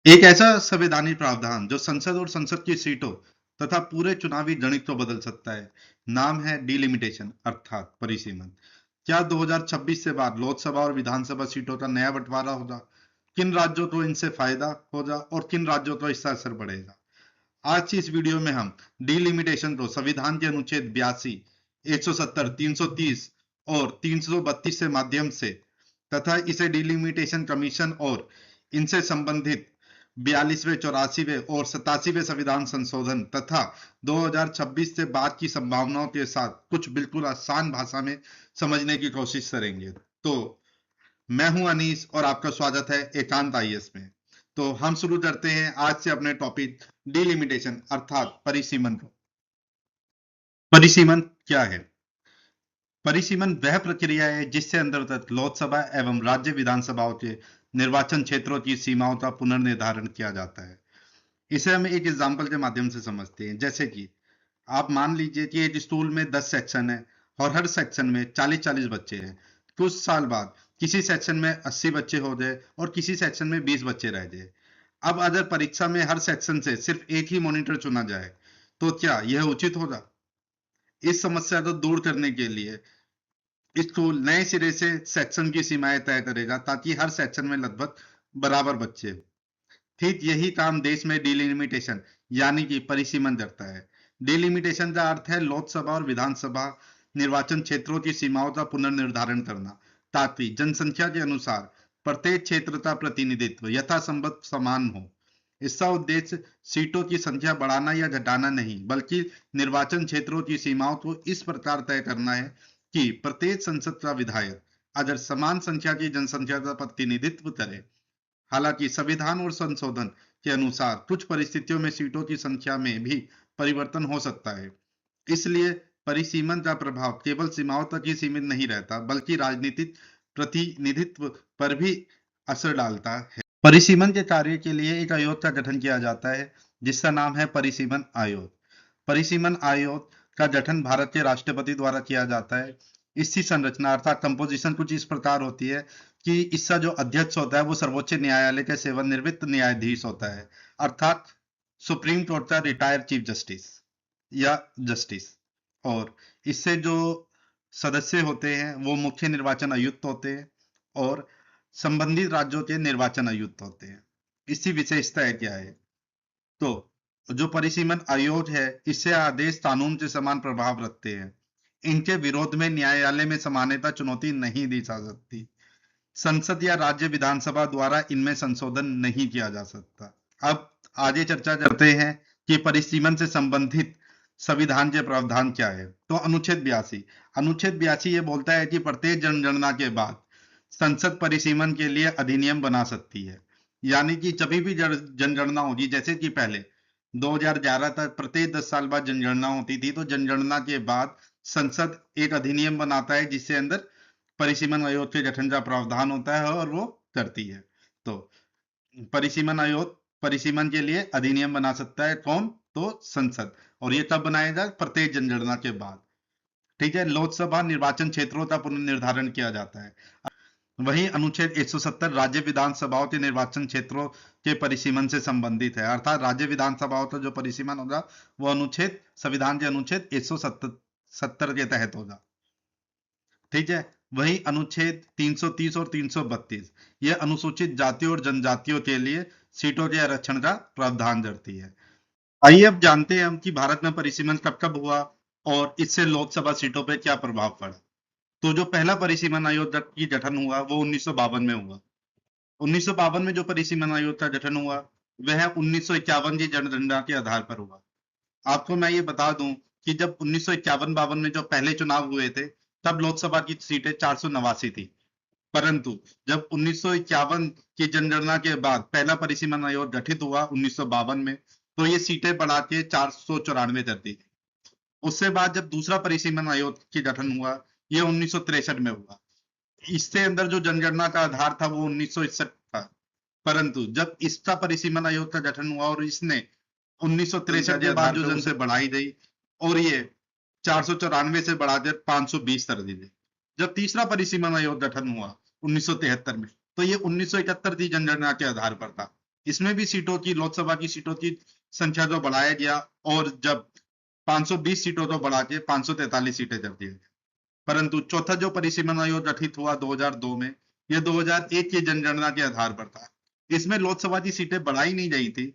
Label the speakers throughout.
Speaker 1: एक ऐसा संवैधानिक प्रावधान जो संसद और संसद की सीटों तथा पूरे चुनावी गणित को बदल सकता है। नाम है डिलिमिटेशन अर्थात परिसीमन। क्या 2026 से बाद लोकसभा और विधानसभा सीटों का नया बंटवारा होगा? किन राज्यों को इनसे फायदा होगा और किन राज्यों को इसका असर पड़ेगा? आज की इस वीडियो में हम डिलिमिटेशन को संविधान के अनुच्छेद 82, 170, 330 और 332 से माध्यम से तथा इसे डिलिमिटेशन कमीशन और इनसे संबंधित 42वें, 84वें और 87वें संविधान संशोधन तथा 2026 से बाद की संभावनाओं के साथ कुछ बिल्कुल आसान भाषा में समझने की कोशिश करेंगे। तो मैं हूं अनीस और आपका स्वागत है एकांत आईएएस में। तो हम शुरू करते हैं आज से अपने टॉपिक डिलिमिटेशन अर्थात परिसीमन को। परिसीमन क्या है? परिसीमन वह प्रक्रिया है जिससे अंतर्गत लोकसभा एवं राज्य विधानसभाओं के निर्वाचन क्षेत्रों की सीमाओं का पुनर्निर्धारण किया जाता है। इसे हम एक एग्जाम्पल के माध्यम से समझते हैं। जैसे कि आप मान लीजिए कि एक स्कूल में 10 सेक्शन है और हर सेक्शन में 40-40 बच्चे हैं। कुछ साल बाद किसी सेक्शन में 80 बच्चे हो जाए और किसी सेक्शन में 20 बच्चे रह जाए। अब अगर परीक्षा में हर सेक्शन से सिर्फ एक ही मॉनिटर चुना जाए तो क्या यह उचित होगा? इस समस्या को दूर करने के लिए स्कूल नए सिरे से सेक्शन की सीमाएं तय करेगा ताकि हर सेक्शन में लगभग बराबर बच्चे। ठीक यही काम देश में डिलिमिटेशन यानी कि परिसीमन करता है। डिलिमिटेशन का अर्थ है लोकसभा और विधानसभा निर्वाचन क्षेत्रों की सीमाओं का पुनर्निर्धारण करना ताकि जनसंख्या के अनुसार प्रत्येक क्षेत्र का प्रतिनिधित्व यथासंभव समान हो। इसका उद्देश्य सीटों की संख्या बढ़ाना या घटाना नहीं बल्कि निर्वाचन क्षेत्रों की सीमाओं को इस प्रकार तय करना है कि प्रत्येक संसद का विधायक अगर समान संख्या की जनसंख्या का प्रतिनिधित्व करे। हालांकि संविधान और संशोधन के अनुसार कुछ परिस्थितियों में सीटों की संख्या में भी परिवर्तन हो सकता है। इसलिए परिसीमन का प्रभाव केवल सीमाओं तक ही सीमित नहीं रहता बल्कि राजनीतिक प्रतिनिधित्व पर भी असर डालता है। परिसीमन के कार्य के लिए एक आयोग का गठन किया जाता है जिसका नाम है परिसीमन आयोग। परिसीमन आयोग का गठन भारत के राष्ट्रपति द्वारा किया जाता है। इसकी संरचना अर्थात कंपोजिशन कुछ इस प्रकार होती है कि इसका जो अध्यक्ष होता है वो सर्वोच्च न्यायालय के सेवानिवृत्त न्यायाधीश होता है अर्थात सुप्रीम कोर्ट का रिटायर्ड चीफ जस्टिस या जस्टिस। और इससे जो सदस्य होते हैं वो मुख्य निर्वाचन आयुक्त होते हैं और संबंधित राज्यों के निर्वाचन आयुक्त होते हैं। इसकी विशेषताएं क्या है? तो जो परिसीमन आयोग है इससे आदेश कानून के समान प्रभाव रखते हैं। इनके विरोध में न्यायालय में समानता चुनौती नहीं दी जा सकती। संसद या राज्य विधानसभा द्वारा इनमें संशोधन नहीं किया जा सकता। अब आगे चर्चा करते हैं कि परिसीमन से संबंधित संविधान के प्रावधान क्या है। तो अनुच्छेद 82 ये बोलता है कि प्रत्येक जनगणना के बाद संसद परिसीमन के लिए अधिनियम बना सकती है। यानी कि जब भी जनगणना होगी, जैसे कि पहले 2011 तक प्रत्येक 10 साल बाद जनगणना होती थी, तो जनगणना के बाद संसद एक अधिनियम बनाता है जिससे अंदर परिसीमन आयोग के गठन का प्रावधान होता है और वो करती है। तो परिसीमन आयोग परिसीमन के लिए अधिनियम बना सकता है कौन? तो संसद। और ये कब बनाएगा? प्रत्येक जनगणना के बाद। ठीक है। लोकसभा निर्वाचन क्षेत्रों का पुनर्निर्धारण किया जाता है। वही अनुच्छेद 170 राज्य विधानसभाओं के निर्वाचन क्षेत्रों के परिसीमन से संबंधित है अर्थात राज्य विधानसभाओं का जो परिसीमन होगा वो अनुच्छेद संविधान के अनुच्छेद 170 के तहत होगा। ठीक है। वही अनुच्छेद 330 और 332 यह अनुसूचित जातियों और जनजातियों के लिए सीटों के आरक्षण का प्रावधान करती है। आइए अब जानते हैं हम कि भारत में परिसीमन कब कब हुआ और इससे लोकसभा सीटों पर क्या प्रभाव पड़ा। तो जो पहला परिसीमन आयोग की गठन हुआ वो 1952 में हुआ। 1952 में जो परिसीमन आयोग का गठन हुआ वह 1951 की जनगणना के आधार पर हुआ। आपको मैं ये बता दूं कि जब 1951-52 में जो पहले चुनाव हुए थे तब लोकसभा की सीटें 489 थी। परंतु जब 1951 की जनगणना के बाद पहला परिसीमन आयोग गठित हुआ 1952 में तो ये सीटें बढ़ा के 494 कर दी। उससे बाद जब दूसरा परिसीमन आयोग की गठन हुआ ये 1963 में हुआ। इससे अंदर जो जनगणना का आधार था वो 1961 था। परंतु जब इसका परिसीमन आयोग का गठन हुआ और इसने 1963 के बाद जो जनसंख्या बढ़ाई गई और ये 494 से बढ़ाकर 520 कर दी गई। जब तीसरा परिसीमन आयोग गठन हुआ 1973 में तो ये 1971 की जनगणना के आधार पर था। इसमें भी सीटों की, लोकसभा की सीटों की संख्या को बढ़ाया गया और जब 520 सीटों को बढ़ा के 543 सीटें कर दी गई। परंतु चौथा जो परिसीमन आयोग गठित हुआ 2002 में, यह 2001 की जनगणना के आधार पर था। इसमें लोकसभा की सीटें बढ़ाई नहीं गई थी,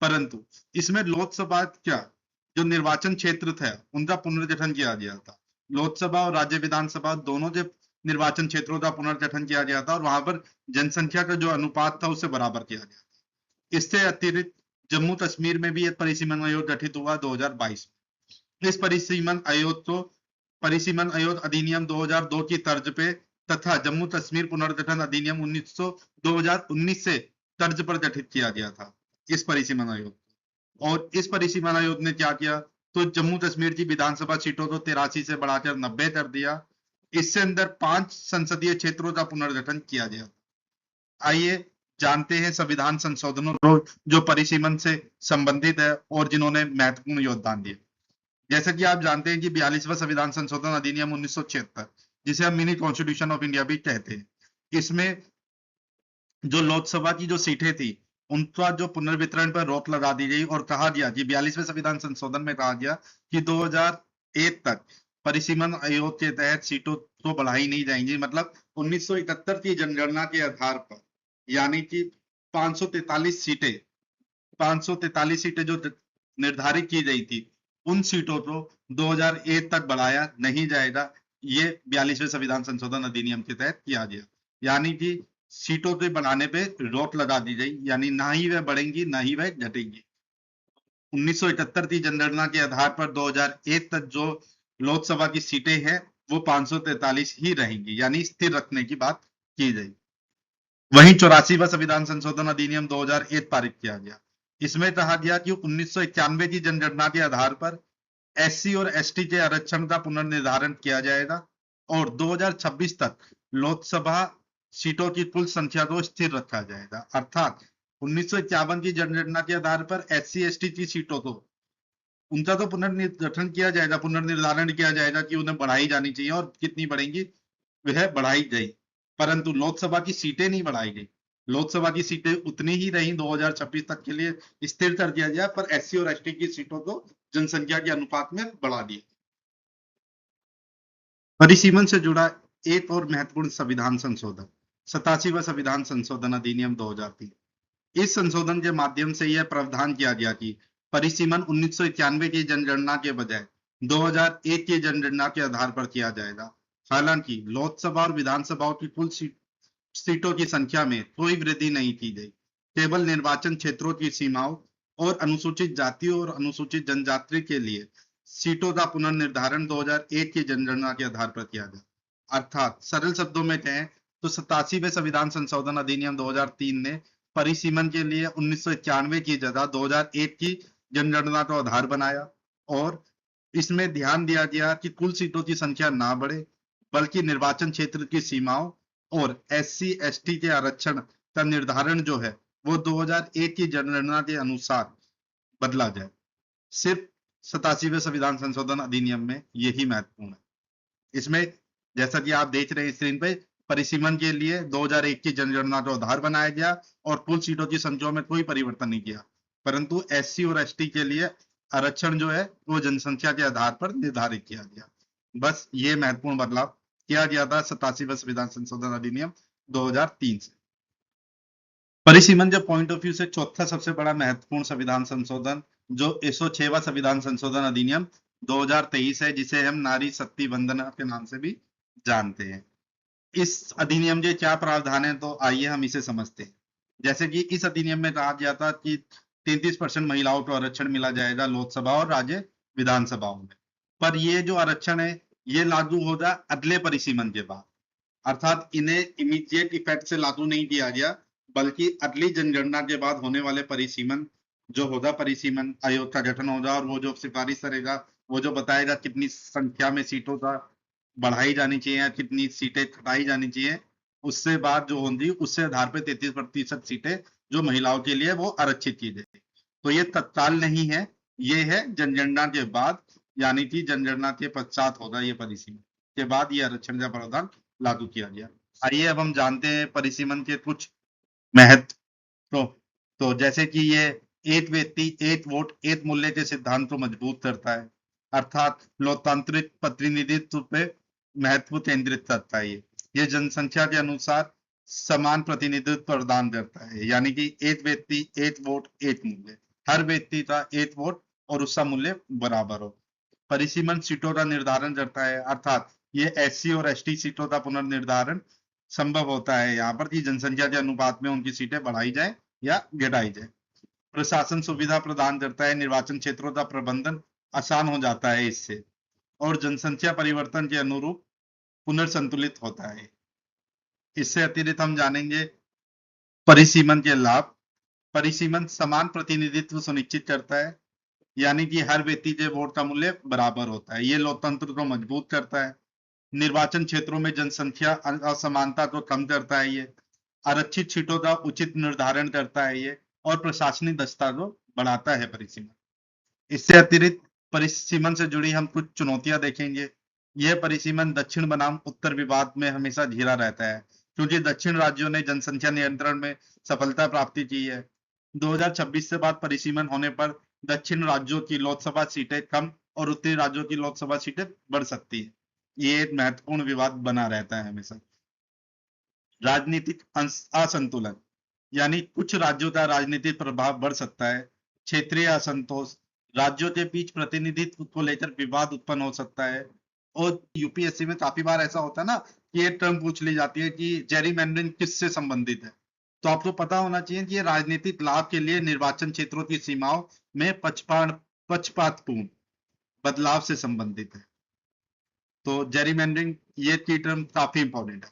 Speaker 1: परंतु इसमें लोकसभा क्या, जो निर्वाचन क्षेत्र था उनका पुनर्गठन किया गया था। लोकसभा और राज्य विधानसभा दोनों के निर्वाचन क्षेत्रों का पुनर्गठन किया गया था और वहां पर जनसंख्या का जो अनुपात था उसे बराबर किया गया था। इससे अतिरिक्त जम्मू कश्मीर में भी एक परिसीमन आयोग गठित हुआ 2022 में। इस परिसीमन आयोग अधिनियम 2002 की तर्ज पे तथा जम्मू कश्मीर पुनर्गठन अधिनियम 2019 से तर्ज पर गठित किया गया था इस परिसीमन आयोग। और इस परिसीमन आयोग ने क्या किया, तो जम्मू कश्मीर की विधानसभा सीटों को 83 से बढ़ाकर 90 कर दिया। इससे अंदर 5 संसदीय क्षेत्रों का पुनर्गठन किया गया। आइए जानते हैं संविधान संशोधनों को जो परिसीमन से संबंधित है और जिन्होंने महत्वपूर्ण योगदान दिया। जैसा कि आप जानते हैं कि 42वां संविधान संशोधन अधिनियम 1976, जिसे हम मिनी कॉन्स्टिट्यूशन ऑफ इंडिया भी कहते हैं, इसमें जो लोकसभा की जो सीटें थी उनका जो पुनर्वितरण पर रोक लगा दी गई और कहा गया कि 42वें संविधान संशोधन में कहा गया कि 2001 तक परिसीमन आयोग के तहत सीटों को बढ़ाई नहीं जाएंगी। मतलब 1971 की जनगणना के आधार पर, यानी कि 543 सीटें 543 सीटें जो निर्धारित की गई थी, उन सीटों को 2001 तक बढ़ाया नहीं जाएगा। ये 42वें संविधान संशोधन अधिनियम के तहत किया गया, यानी कि सीटों के बढ़ाने पे रोक लगा दी गई, यानी ना ही वह बढ़ेंगी ना ही वह घटेंगी। 1971 की जनगणना के आधार पर 2001 तक जो लोकसभा की सीटें हैं वो 543 ही रहेंगी, यानी स्थिर रखने की बात की गई। वहीं 84वां संविधान संशोधन अधिनियम 2001 पारित किया गया। इसमें कहा गया कि 1991 की जनगणना के आधार पर एससी और एसटी के आरक्षण का पुनर्निर्धारण किया जाएगा और 2026 तक लोकसभा सीटों की कुल संख्या को स्थिर रखा जाएगा। अर्थात 1951 की जनगणना के आधार पर एससी एसटी की सीटों को उनका तो पुनर्गठन किया जाएगा, पुनर्निर्धारण किया जाएगा कि उन्हें बढ़ाई जानी चाहिए और कितनी बढ़ेंगी वह बढ़ाई गई, परंतु लोकसभा की सीटें नहीं बढ़ाई गई। लोकसभा की सीटें उतनी ही रही, 2026 तक के लिए स्थिर कर दिया गया, पर एससी और एसटी की सीटों को जनसंख्या के अनुपात में बढ़ा दिया। परिसीमन से जुड़ा एक और महत्वपूर्ण संविधान संशोधन 87वां संविधान संशोधन अधिनियम 2003। इस संशोधन के माध्यम से यह प्रावधान किया गया कि परिसीमन 1991 की जनगणना के बजाय 2001 की जनगणना के आधार पर किया जाएगा। हालांकि लोकसभा और विधानसभाओं की कुल सीटों की संख्या में कोई वृद्धि नहीं की गई, केवल निर्वाचन क्षेत्रों की सीमाओं और अनुसूचित जातियों और अनुसूचित जनजाति के लिए सीटों का पुनर्निर्धारण 2001 की जनगणना के आधार पर किया गया। अर्थात सरल शब्दों में कहें तो 87वें संविधान संशोधन अधिनियम 2003 ने परिसीमन के लिए 1991 की जगह 2001 की जनगणना को आधार बनाया और इसमें ध्यान दिया गया कि कुल सीटों की संख्या ना बढ़े, बल्कि निर्वाचन क्षेत्र की सीमाओं और एससी एसटी के आरक्षण का निर्धारण जो है वो 2001 की जनगणना के अनुसार बदला जाए। सिर्फ 87वें संविधान संशोधन अधिनियम में यही महत्वपूर्ण है। इसमें जैसा कि आप देख रहे हैं स्क्रीन पे, परिसीमन के लिए 2001 की जनगणना को आधार बनाया गया और कुल सीटों की संख्या में कोई परिवर्तन नहीं किया, परंतु एससी और एसटी के लिए आरक्षण जो है वो जनसंख्या के आधार पर निर्धारित किया गया। बस ये महत्वपूर्ण बदलाव किया गया था 87वें संविधान संशोधन अधिनियम 2003 से। परिसीमन के पॉइंट ऑफ व्यू से चौथा सबसे बड़ा महत्वपूर्ण संविधान संशोधन जो 106वां संविधान संशोधन अधिनियम 2023 है, जिसे हम नारी शक्ति वंदना के नाम से भी जानते हैं। इस अधिनियम के क्या प्रावधान है, तो आइए हम इसे समझते हैं। जैसे कि इस अधिनियम में कहा गया था कि 33% महिलाओं को आरक्षण मिला जाएगा लोकसभा और राज्य विधानसभाओं में, पर ये जो आरक्षण है ये लागू होगा अगले परिसीमन के बाद। अर्थात इन्हें इमीडिएट इफेक्ट से लागू नहीं किया गया, बल्कि अगली जनगणना के बाद होने वाले परिसीमन जो होगा, परिसीमन आयोग का गठन होगा और वो जो सिफारिश करेगा, वो जो बताएगा कितनी संख्या में सीटों का बढ़ाई जानी चाहिए या कितनी सीटें घटाई जानी चाहिए, उससे बाद जो होंगी उससे आधार पे 33% सीटें जो महिलाओं के लिए वो आरक्षित की जाएगी। तो ये तत्काल नहीं है, ये है जनगणना के बाद, यानी कि जनगणना के पश्चात होगा ये परिसीमन के बाद ये आरक्षण का प्रावधान लागू किया गया। आइए अब हम जानते हैं परिसीमन के कुछ महत्व। तो जैसे कि ये एक व्यक्ति एक वोट एक मूल्य के सिद्धांत को मजबूत करता है, अर्थात लोकतांत्रिक प्रतिनिधित्व पे महत्व केंद्रित करता है। ये जनसंख्या के अनुसार समान प्रतिनिधित्व प्रदान करता है, यानी कि एक व्यक्ति एक वोट एक मूल्य, हर व्यक्ति का एक वोट और उसका मूल्य बराबर हो। परिसीमन सीटों का निर्धारण करता है, अर्थात ये एससी और एसटी सीटों का पुनर्निर्धारण संभव होता है यहाँ पर कि जनसंख्या के अनुपात में उनकी सीटें बढ़ाई जाए या घटाई जाए। प्रशासन सुविधा प्रदान करता है, निर्वाचन क्षेत्रों का प्रबंधन आसान हो जाता है इससे, और जनसंख्या परिवर्तन के अनुरूप पुनर्संतुलित होता है। इससे अतिरिक्त हम जानेंगे परिसीमन के लाभ। परिसीमन समान प्रतिनिधित्व सुनिश्चित करता है, यानी कि हर व्यक्ति के वोट का मूल्य बराबर होता है। ये लोकतंत्र को मजबूत करता है। निर्वाचन क्षेत्रों में जनसंख्या असमानता को कम करता है ये। आरक्षित सीटों का उचित निर्धारण करता है ये, और प्रशासनिक दक्षता को बढ़ाता है परिसीमन। इससे अतिरिक्त परिसीमन से जुड़ी हम कुछ चुनौतियां देखेंगे। यह परिसीमन दक्षिण बनाम उत्तर विवाद में हमेशा घिरा रहता है, क्योंकि दक्षिण राज्यों ने जनसंख्या नियंत्रण में सफलता प्राप्त की है। 2026 से बाद परिसीमन होने पर दक्षिण राज्यों की लोकसभा सीटें कम और उत्तरी राज्यों की लोकसभा सीटें बढ़ सकती है। ये एक महत्वपूर्ण विवाद बना रहता है हमेशा। राजनीतिक असंतुलन, यानी कुछ राज्यों का राजनीतिक प्रभाव बढ़ सकता है। क्षेत्रीय असंतोष, राज्यों के बीच प्रतिनिधित्व को लेकर विवाद उत्पन्न हो सकता है। और यूपीएससी में काफी बार ऐसा होता है ना कि ये टर्म पूछ ली जाती है कि जेरीमैंडरिंग किससे संबंधित है। तो आपको पता होना चाहिए कि ये राजनीतिक लाभ के लिए निर्वाचन क्षेत्रों की सीमाओं में पक्षपातपूर्ण बदलाव से संबंधित है। तो जेरीमैंडरिंग ये की टर्म काफी इंपॉर्टेंट है।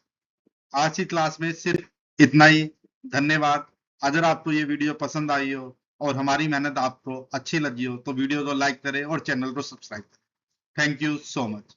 Speaker 1: आज की क्लास में सिर्फ इतना ही। धन्यवाद। अगर आपको ये वीडियो पसंद आई हो और हमारी मेहनत आपको अच्छी लगी हो तो वीडियो को लाइक करें और चैनल को सब्सक्राइब करें। Thank you so much.